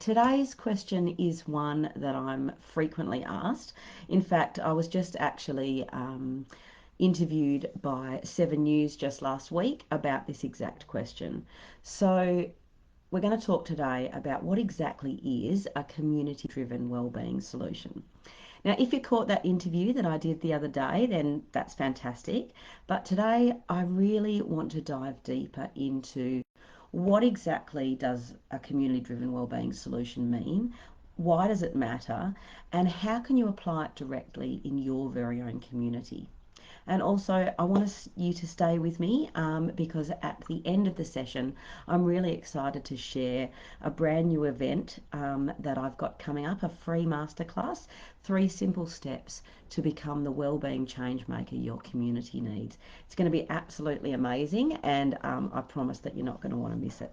Today's question is one that I'm frequently asked. In fact, I was just actually interviewed by 7 News just last week about this exact question. So we're going to talk today about what exactly is a community-driven wellbeing solution. Now, if you caught that interview that I did the other day, then that's fantastic. But today, I really want to dive deeper into what exactly does a community-driven wellbeing solution mean? Why does it matter? And how can you apply it directly in your very own community? And also, I want you to stay with me because at the end of the session, I'm really excited to share a brand new event that I've got coming up, a free masterclass, 3 simple steps to become the wellbeing changemaker your community needs. It's going to be absolutely amazing, and I promise that you're not going to want to miss it.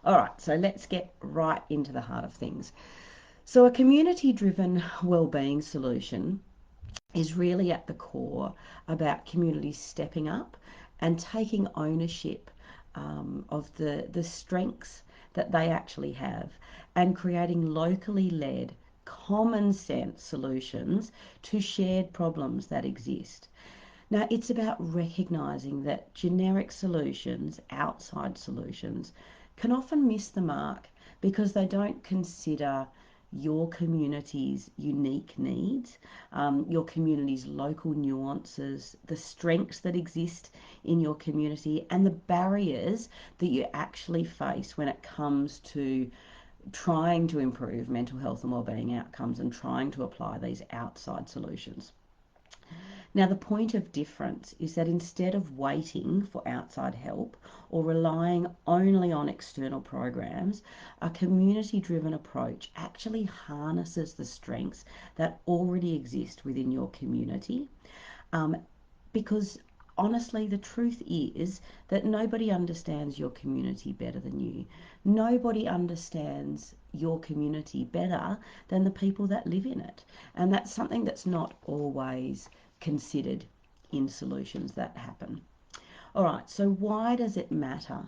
All right, so let's get right into the heart of things. So a community-driven wellbeing solution is really at the core about communities stepping up and taking ownership of the strengths that they actually have and creating locally led, common sense solutions to shared problems that exist. Now, it's about recognizing that generic solutions, outside solutions, can often miss the mark because they don't consider your community's unique needs, your community's local nuances, the strengths that exist in your community, and the barriers that you actually face when it comes to trying to improve mental health and wellbeing outcomes and trying to apply these outside solutions. Now, the point of difference is that instead of waiting for outside help or relying only on external programs, a community driven approach actually harnesses the strengths that already exist within your community. Um, because honestly, the truth is that nobody understands your community better than you. Nobody understands your community better than the people that live in it. And that's something that's not always considered in solutions that happen. All right, so why does it matter?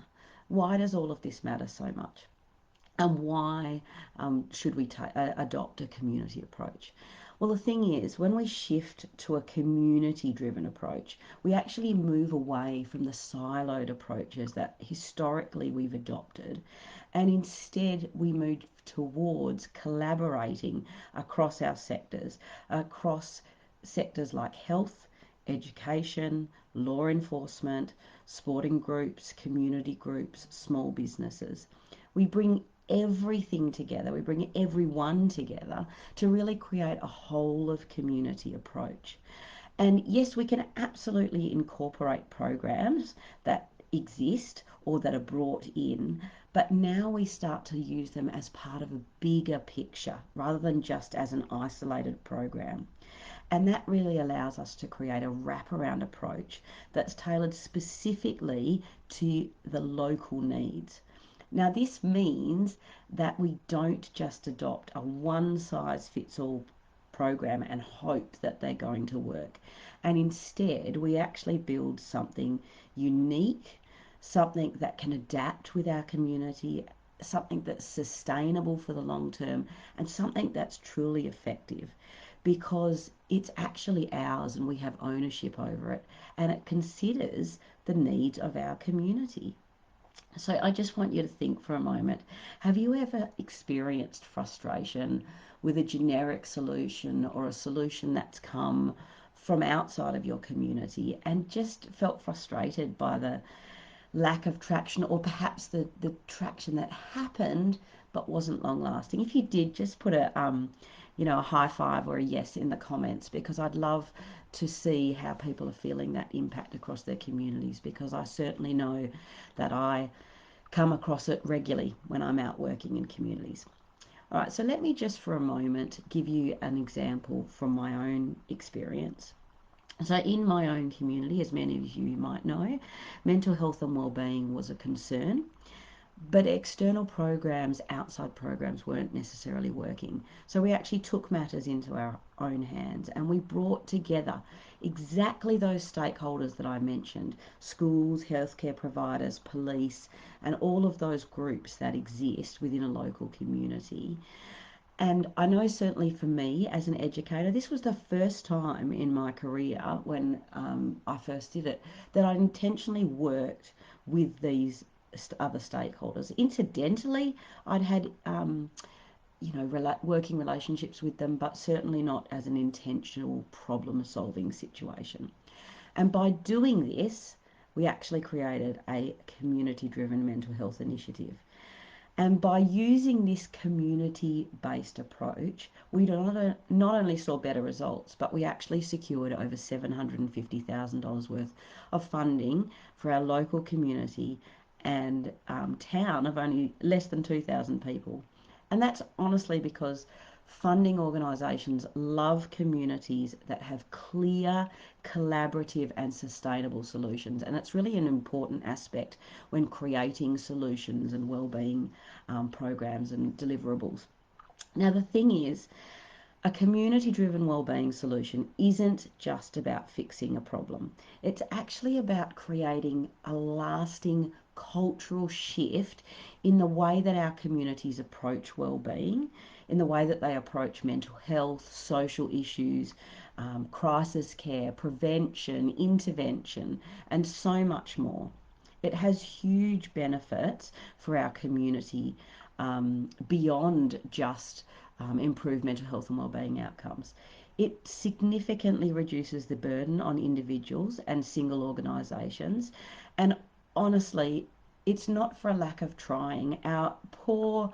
Why does all of this matter so much? And why should we adopt a community approach? Well, the thing is, when we shift to a community driven approach, we actually move away from the siloed approaches that historically we've adopted, and instead we move towards collaborating across our sectors, across sectors like health, education, law enforcement, sporting groups, community groups, small businesses. We bring everything together, we bring everyone together to really create a whole of community approach. And yes, we can absolutely incorporate programs that exist or that are brought in, but now we start to use them as part of a bigger picture rather than just as an isolated program. And that really allows us to create a wraparound approach that's tailored specifically to the local needs. Now, this means that we don't just adopt a one size fits all program and hope that they're going to work. And instead, we actually build something unique, something that can adapt with our community, something that's sustainable for the long term, and something that's truly effective because it's actually ours and we have ownership over it and it considers the needs of our community. So I just want you to think for a moment, have you ever experienced frustration with a generic solution or a solution that's come from outside of your community and just felt frustrated by the lack of traction or perhaps the traction that happened but wasn't long lasting? If you did, just put a high five or a yes in the comments because I'd love to see how people are feeling that impact across their communities because I certainly know that I come across it regularly when I'm out working in communities. All right, so let me just for a moment give you an example from my own experience. So in my own community, as many of you might know, mental health and wellbeing was a concern. But external programs, outside programs, weren't necessarily working. So we actually took matters into our own hands and we brought together exactly those stakeholders that I mentioned: schools, healthcare providers, police, and all of those groups that exist within a local community. And I know certainly for me as an educator, this was the first time in my career when I first did it that I intentionally worked with these other stakeholders. Incidentally, I'd had working relationships with them, but certainly not as an intentional problem-solving situation. And by doing this, we actually created a community-driven mental health initiative. And by using this community-based approach, we not only saw better results, but we actually secured over $750,000 worth of funding for our local community and town of only less than 2,000 people. And that's honestly because funding organisations love communities that have clear, collaborative and sustainable solutions. And it's really an important aspect when creating solutions and wellbeing programs and deliverables. Now, the thing is, a community driven wellbeing solution isn't just about fixing a problem. It's actually about creating a lasting cultural shift in the way that our communities approach wellbeing, in the way that they approach mental health, social issues, crisis care, prevention, intervention, and so much more. It has huge benefits for our community beyond just improve mental health and wellbeing outcomes. It significantly reduces the burden on individuals and single organisations. And honestly, it's not for a lack of trying. Our poor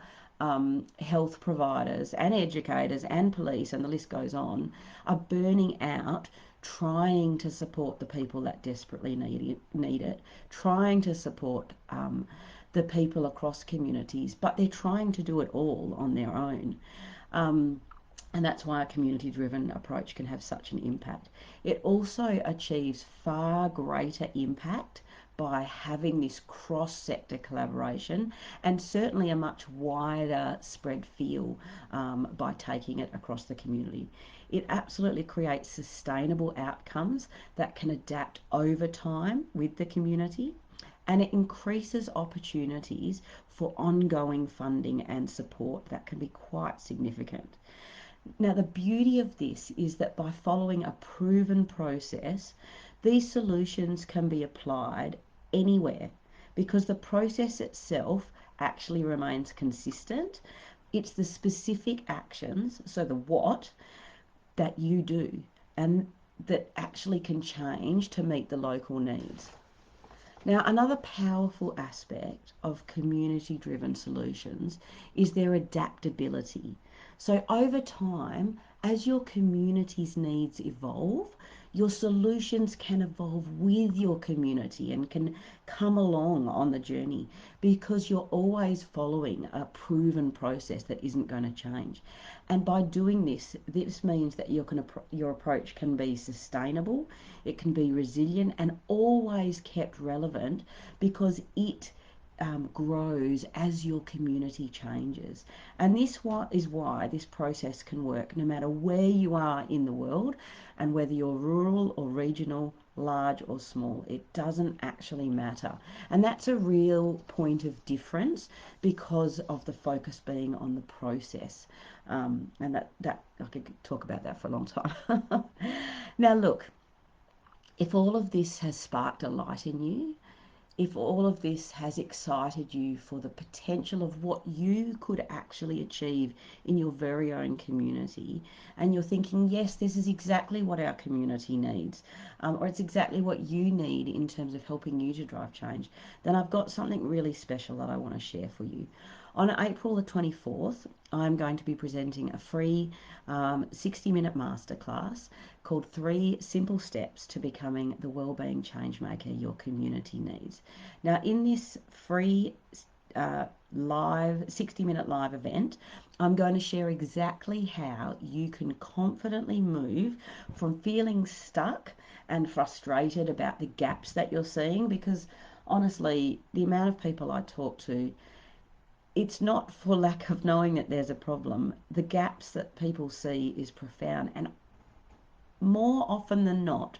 health providers and educators and police, and the list goes on, are burning out trying to support the people that desperately need it, trying to support the people across communities, but they're trying to do it all on their own. And that's why a community-driven approach can have such an impact. It also achieves far greater impact by having this cross-sector collaboration and certainly a much wider spread feel by taking it across the community. It absolutely creates sustainable outcomes that can adapt over time with the community, and it increases opportunities for ongoing funding and support that can be quite significant. Now, the beauty of this is that by following a proven process, these solutions can be applied anywhere because the process itself actually remains consistent. It's the specific actions, so the what, that you do and that actually can change to meet the local needs. Now, another powerful aspect of community-driven solutions is their adaptability. So over time, as your community's needs evolve, your solutions can evolve with your community and can come along on the journey because you're always following a proven process that isn't going to change. And by doing this, this means that your approach can be sustainable, it can be resilient and always kept relevant because it grows as your community changes. And this is why this process can work no matter where you are in the world and whether you're rural or regional, large or small. It doesn't actually matter. And that's a real point of difference because of the focus being on the process. And that I could talk about that for a long time. Now look, if all of this has sparked a light in you, if all of this has excited you for the potential of what you could actually achieve in your very own community, and you're thinking, yes, this is exactly what our community needs, or it's exactly what you need in terms of helping you to drive change, then I've got something really special that I want to share for you. On April the 24th, I'm going to be presenting a free 60-minute masterclass called 3 Simple Steps to Becoming the Wellbeing Changemaker Your Community Needs. Now, in this free live 60-minute live event, I'm going to share exactly how you can confidently move from feeling stuck and frustrated about the gaps that you're seeing, because honestly, the amount of people I talk to, it's not for lack of knowing that there's a problem. The gaps that people see is profound, and more often than not,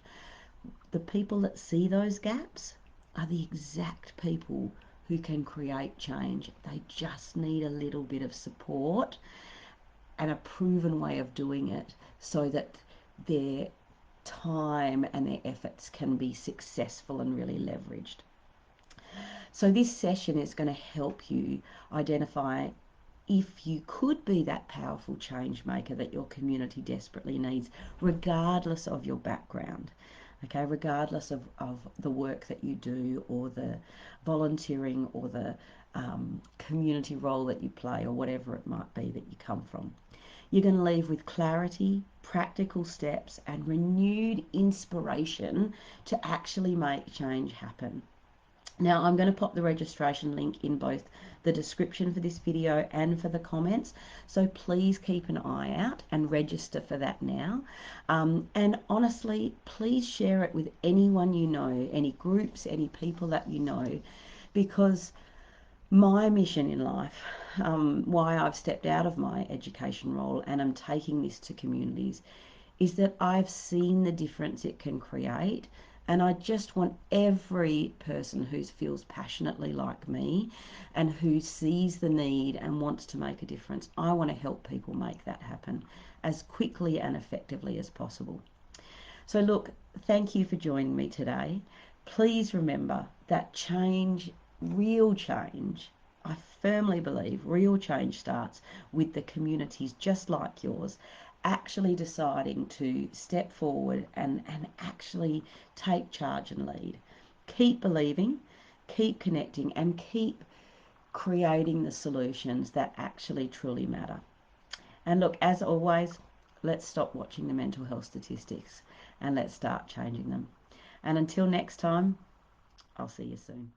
the people that see those gaps are the exact people who can create change. They just need a little bit of support and a proven way of doing it so that their time and their efforts can be successful and really leveraged. So this session is going to help you identify if you could be that powerful change maker that your community desperately needs, regardless of your background. Okay, regardless of the work that you do or the volunteering or the community role that you play or whatever it might be that you come from. You're going to leave with clarity, practical steps, and renewed inspiration to actually make change happen. Now, I'm going to pop the registration link in both the description for this video and for the comments, so please keep an eye out and register for that now. And honestly, please share it with anyone you know, any groups, any people that you know, because my mission in life, why I've stepped out of my education role and I'm taking this to communities, is that I've seen the difference it can create. And I just want every person who feels passionately like me and who sees the need and wants to make a difference, I want to help people make that happen as quickly and effectively as possible. So look, thank you for joining me today. Please remember that change, real change, I firmly believe real change starts with the communities just like yours actually deciding to step forward and actually take charge and lead. Keep believing, keep connecting, and keep creating the solutions that actually truly matter. And look, as always, let's stop watching the mental health statistics and let's start changing them. And until next time, I'll see you soon.